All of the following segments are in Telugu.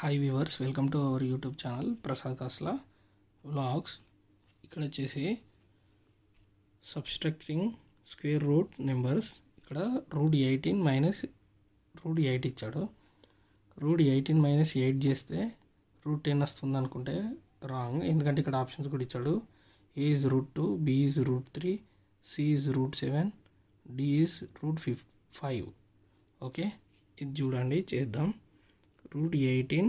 Hi viewers, welcome to our YouTube channel Prasad Kasla vlogs. ఇక్కడ వచ్చేసి సబ్స్ట్రాక్టింగ్ స్క్వేర్ రూట్ నెంబర్స్. ఇక్కడ రూట్ 18 మైనస్ రూట్ 8 ఇచ్చాడు. రూట్ 18 మైనస్ 8 చేస్తే రూట్ 10 వస్తుంది అనుకుంటే రాంగ్, ఎందుకంటే ఇక్కడ ఆప్షన్స్ కూడా ఇచ్చాడు. A is root 2, B is root 3, C is root 7, D is root 5. Okay, ఇది చూడండి, చేద్దాం. Root 18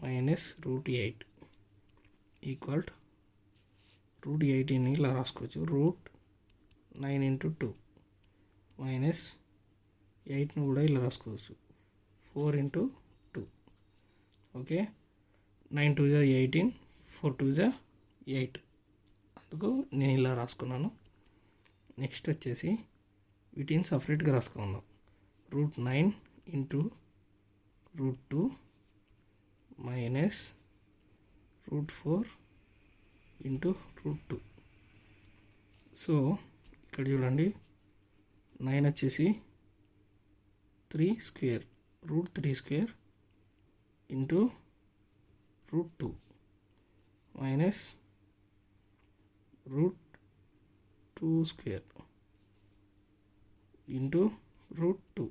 minus root 8 equal to root 18 ఇలా రాసుకోవచ్చు. రూట్ 9 ఇంటూ 2 మైనస్ 8ని కూడా ఇలా రాసుకోవచ్చు. 4 ఇంటూ 2. ఓకే, 9 2 జా 18, 4 2 జా 8. అందుకు నేను ఇలా రాసుకున్నాను. నెక్స్ట్ వచ్చేసి వీటిని సపరేట్గా రాసుకుందాం. Root 9 into root 2 minus root 4 into root 2. So ఇక్కడ చూడండి, 9 వచ్చేసి 3 square, root 3 square into root 2 minus root 2 square into root 2.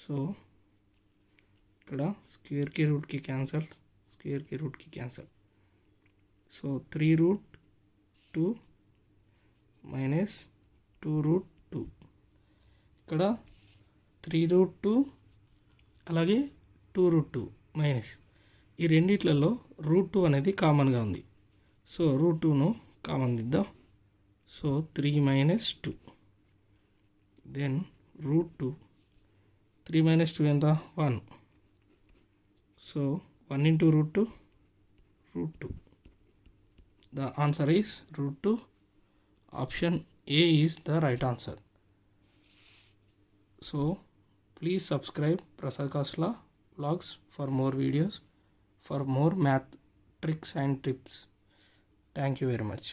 So ఇక్కడ స్క్వేర్కి రూట్కి క్యాన్సల్, స్క్వేర్కి రూట్కి cancel. So 3 root 2 minus 2 root 2. ఇక్కడ 3 రూట్ 2 అలాగే 2 రూట్ 2 మైనస్ ఈ రెండిట్లలో రూట్ 2 అనేది కామన్గా ఉంది. సో రూట్ 2ను కామన్ దిద్దాం. So 3 minus 2, then root 2. 3 minus 2 ఎంత? 1. So 1 into root 2, root 2. The answer is root 2. Option A is the right answer. So please subscribe Prasad Kasla vlogs for more videos, for more math tricks and tips. Thank you very much.